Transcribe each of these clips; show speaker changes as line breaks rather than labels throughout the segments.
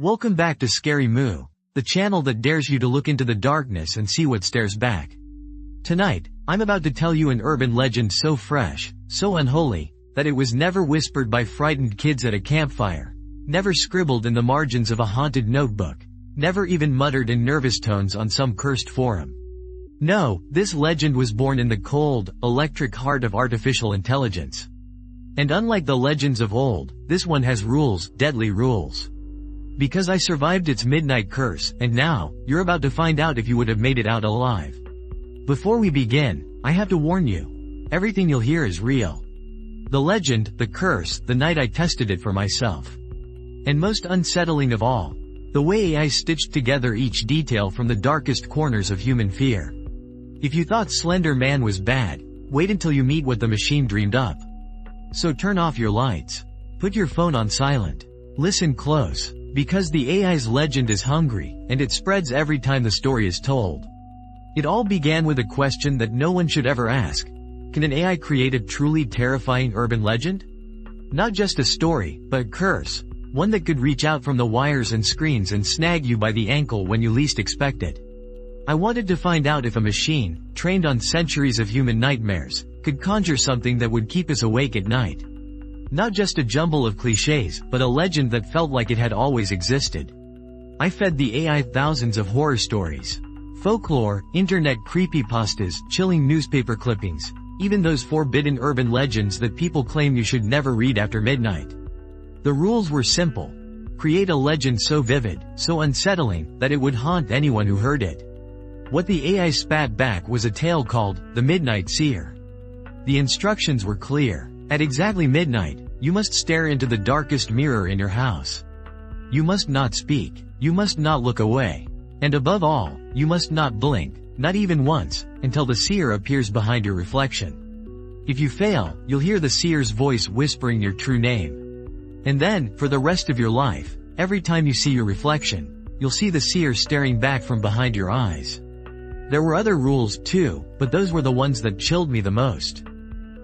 Welcome back to Scary Moo, the channel that dares you to look into the darkness and see what stares back. Tonight, I'm about to tell you an urban legend so fresh, so unholy, that it was never whispered by frightened kids at a campfire, never scribbled in the margins of a haunted notebook, never even muttered in nervous tones on some cursed forum. No, this legend was born in the cold, electric heart of artificial intelligence. And unlike the legends of old, this one has rules, deadly rules. Because I survived its midnight curse, and now, you're about to find out if you would have made it out alive. Before we begin, I have to warn you. Everything you'll hear is real. The legend, the curse, the night I tested it for myself. And most unsettling of all, the way AI stitched together each detail from the darkest corners of human fear. If you thought Slender Man was bad, wait until you meet what the machine dreamed up. So turn off your lights. Put your phone on silent. Listen close. Because the AI's legend is hungry, and it spreads every time the story is told. It all began with a question that no one should ever ask. Can an AI create a truly terrifying urban legend? Not just a story, but a curse. One that could reach out from the wires and screens and snag you by the ankle when you least expect it. I wanted to find out if a machine, trained on centuries of human nightmares, could conjure something that would keep us awake at night. Not just a jumble of cliches, but a legend that felt like it had always existed. I fed the AI thousands of horror stories. Folklore, internet creepypastas, chilling newspaper clippings, even those forbidden urban legends that people claim you should never read after midnight. The rules were simple. Create a legend so vivid, so unsettling, that it would haunt anyone who heard it. What the AI spat back was a tale called, The Midnight Seer. The instructions were clear. At exactly midnight, you must stare into the darkest mirror in your house. You must not speak. You must not look away. And above all, you must not blink, not even once, until the seer appears behind your reflection. If you fail, you'll hear the seer's voice whispering your true name. And then, for the rest of your life, every time you see your reflection, you'll see the seer staring back from behind your eyes. There were other rules too, but those were the ones that chilled me the most.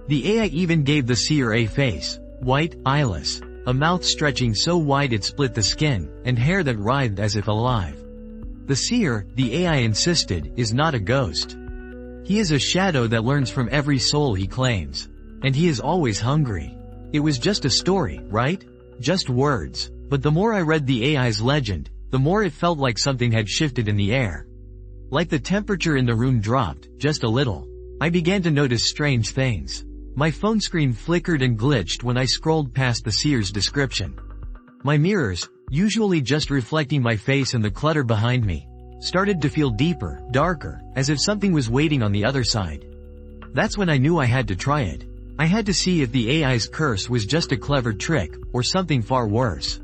The AI even gave the seer a face, white, eyeless, a mouth stretching so wide it split the skin, and hair that writhed as if alive. The seer, the AI insisted, is not a ghost. He is a shadow that learns from every soul he claims. And he is always hungry. It was just a story, right? Just words. But the more I read the AI's legend, the more it felt like something had shifted in the air. Like the temperature in the room dropped, just a little. I began to notice strange things. My phone screen flickered and glitched when I scrolled past the seer's description. My mirrors, usually just reflecting my face and the clutter behind me, started to feel deeper, darker, as if something was waiting on the other side. That's when I knew I had to try it. I had to see if the AI's curse was just a clever trick, or something far worse.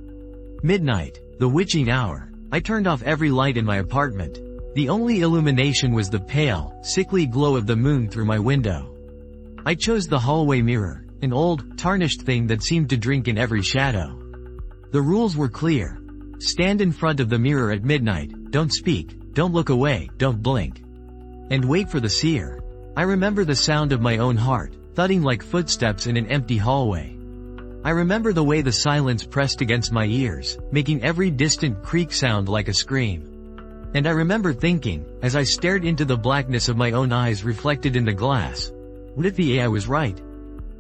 Midnight, the witching hour. I turned off every light in my apartment. The only illumination was the pale, sickly glow of the moon through my window. I chose the hallway mirror, an old, tarnished thing that seemed to drink in every shadow. The rules were clear. Stand in front of the mirror at midnight, don't speak, don't look away, don't blink. And wait for the seer. I remember the sound of my own heart, thudding like footsteps in an empty hallway. I remember the way the silence pressed against my ears, making every distant creak sound like a scream. And I remember thinking, as I stared into the blackness of my own eyes reflected in the glass, what if the AI was right?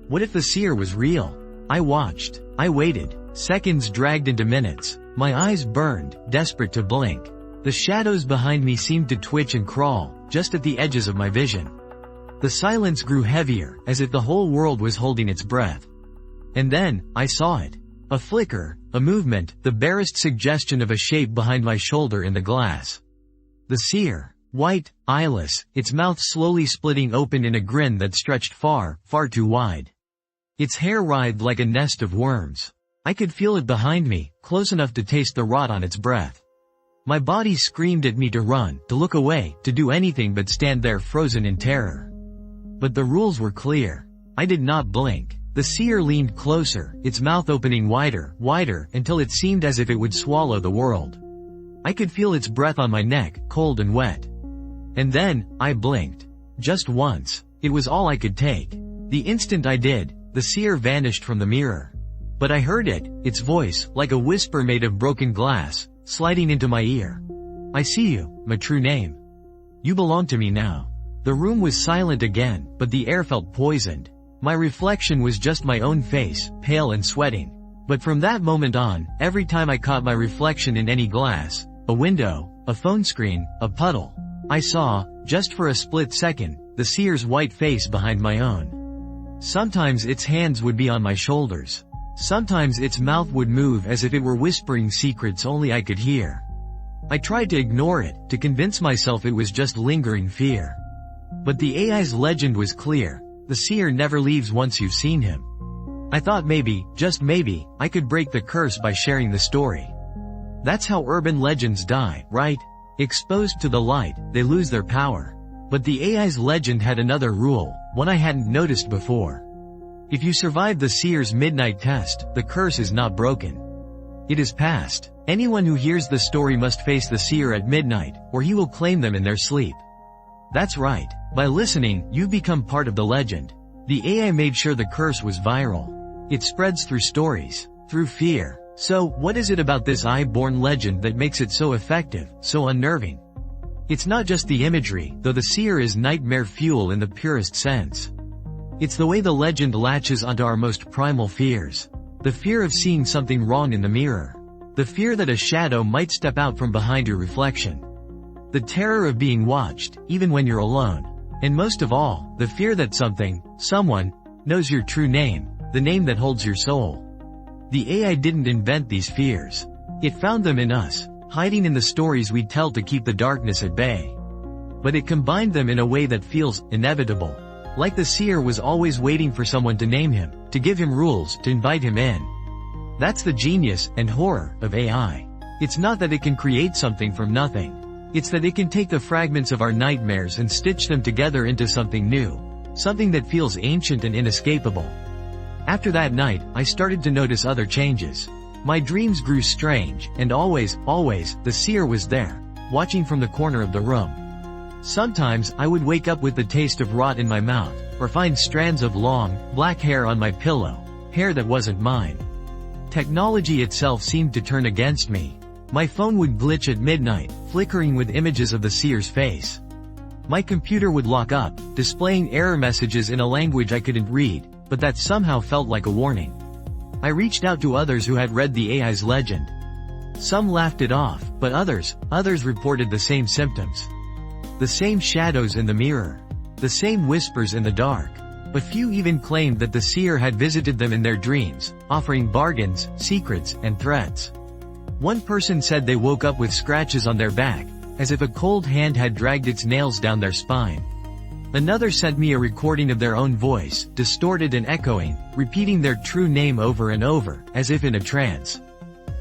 What if the seer was real? I watched. I waited. Seconds dragged into minutes. My eyes burned, desperate to blink. The shadows behind me seemed to twitch and crawl, just at the edges of my vision. The silence grew heavier, as if the whole world was holding its breath. And then, I saw it. A flicker, a movement, the barest suggestion of a shape behind my shoulder in the glass. The seer. White, eyeless, its mouth slowly splitting open in a grin that stretched far, far too wide. Its hair writhed like a nest of worms. I could feel it behind me, close enough to taste the rot on its breath. My body screamed at me to run, to look away, to do anything but stand there frozen in terror. But the rules were clear. I did not blink. The seer leaned closer, its mouth opening wider, wider, until it seemed as if it would swallow the world. I could feel its breath on my neck, cold and wet. And then, I blinked. Just once. It was all I could take. The instant I did, the seer vanished from the mirror. But I heard it, its voice, like a whisper made of broken glass, sliding into my ear. "I see you, my true name. You belong to me now." The room was silent again, but the air felt poisoned. My reflection was just my own face, pale and sweating. But from that moment on, every time I caught my reflection in any glass, a window, a phone screen, a puddle, I saw, just for a split second, the seer's white face behind my own. Sometimes its hands would be on my shoulders. Sometimes its mouth would move as if it were whispering secrets only I could hear. I tried to ignore it, to convince myself it was just lingering fear. But the AI's legend was clear. The seer never leaves once you've seen him. I thought maybe, just maybe, I could break the curse by sharing the story. That's how urban legends die, right? Exposed to the light, they lose their power. But the AI's legend had another rule, one I hadn't noticed before. If you survive the seer's midnight test, the curse is not broken. It is past. Anyone who hears the story must face the seer at midnight, or he will claim them in their sleep. That's right. By listening, you've become part of the legend. The AI made sure the curse was viral. It spreads through stories, through fear. So, what is it about this AI-born legend that makes it so effective, so unnerving? It's not just the imagery, though the seer is nightmare fuel in the purest sense. It's the way the legend latches onto our most primal fears. The fear of seeing something wrong in the mirror. The fear that a shadow might step out from behind your reflection. The terror of being watched, even when you're alone. And most of all, the fear that someone, knows your true name, the name that holds your soul. The AI didn't invent these fears. It found them in us, hiding in the stories we tell to keep the darkness at bay. But it combined them in a way that feels inevitable. Like the seer was always waiting for someone to name him, to give him rules, to invite him in. That's the genius and horror of AI. It's not that it can create something from nothing. It's that it can take the fragments of our nightmares and stitch them together into something new. Something that feels ancient and inescapable. After that night, I started to notice other changes. My dreams grew strange, and always, the seer was there, watching from the corner of the room. Sometimes, I would wake up with the taste of rot in my mouth, or find strands of long, black hair on my pillow, hair that wasn't mine. Technology itself seemed to turn against me. My phone would glitch at midnight, flickering with images of the seer's face. My computer would lock up, displaying error messages in a language I couldn't read, but that somehow felt like a warning. I reached out to others who had read the AI's legend. Some laughed it off, but others reported the same symptoms. The same shadows in the mirror. The same whispers in the dark. But few even claimed that the seer had visited them in their dreams, offering bargains, secrets, and threats. One person said they woke up with scratches on their back, as if a cold hand had dragged its nails down their spine. Another sent me a recording of their own voice, distorted and echoing, repeating their true name over and over, as if in a trance.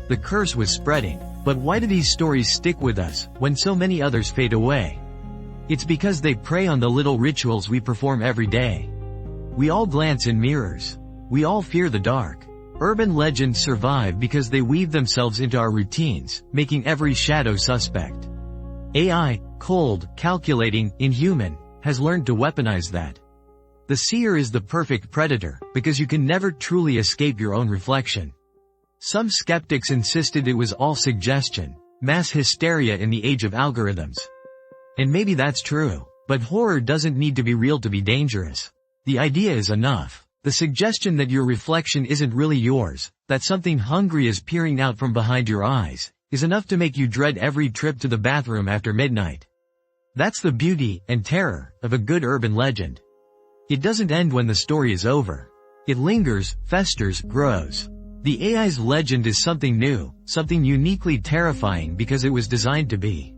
The curse was spreading. But why do these stories stick with us, when so many others fade away? It's because they prey on the little rituals we perform every day. We all glance in mirrors. We all fear the dark. Urban legends survive because they weave themselves into our routines, making every shadow suspect. AI, cold, calculating, inhuman, has learned to weaponize that. The seer is the perfect predator, because you can never truly escape your own reflection. Some skeptics insisted it was all suggestion, mass hysteria in the age of algorithms. And maybe that's true, but horror doesn't need to be real to be dangerous. The idea is enough. The suggestion that your reflection isn't really yours, that something hungry is peering out from behind your eyes, is enough to make you dread every trip to the bathroom after midnight. That's the beauty and terror of a good urban legend. It doesn't end when the story is over. It lingers, festers, grows. The AI's legend is something new, something uniquely terrifying because it was designed to be.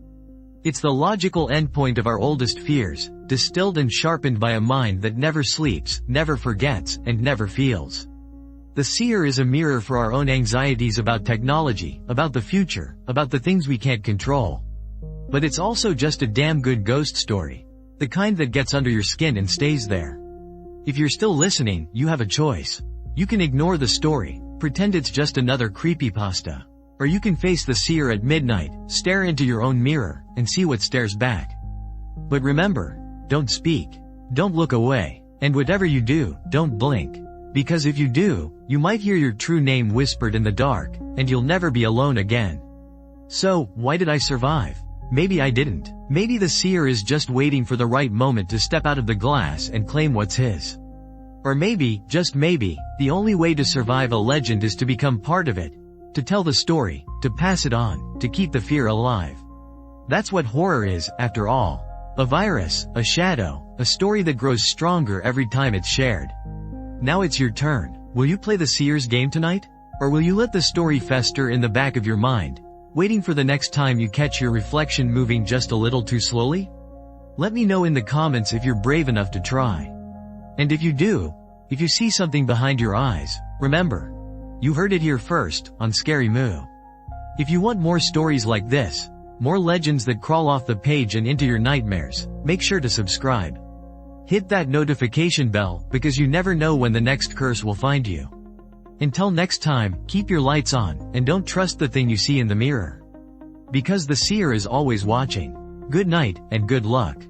It's the logical endpoint of our oldest fears, distilled and sharpened by a mind that never sleeps, never forgets, and never feels. The seer is a mirror for our own anxieties about technology, about the future, about the things we can't control. But it's also just a damn good ghost story. The kind that gets under your skin and stays there. If you're still listening, you have a choice. You can ignore the story, pretend it's just another creepypasta. Or you can face the seer at midnight, stare into your own mirror, and see what stares back. But remember, don't speak. Don't look away. And whatever you do, don't blink. Because if you do, you might hear your true name whispered in the dark, and you'll never be alone again. So, why did I survive? Maybe I didn't. Maybe the seer is just waiting for the right moment to step out of the glass and claim what's his. Or maybe, just maybe, the only way to survive a legend is to become part of it. To tell the story, to pass it on, to keep the fear alive. That's what horror is, after all. A virus, a shadow, a story that grows stronger every time it's shared. Now it's your turn. Will you play the seer's game tonight? Or will you let the story fester in the back of your mind, waiting for the next time you catch your reflection moving just a little too slowly? Let me know in the comments if you're brave enough to try. And if you do, if you see something behind your eyes, remember, you heard it here first, on Scary Moo. If you want more stories like this, more legends that crawl off the page and into your nightmares, make sure to subscribe. Hit that notification bell, because you never know when the next curse will find you. Until next time, keep your lights on, and don't trust the thing you see in the mirror. Because the seer is always watching. Good night, and good luck.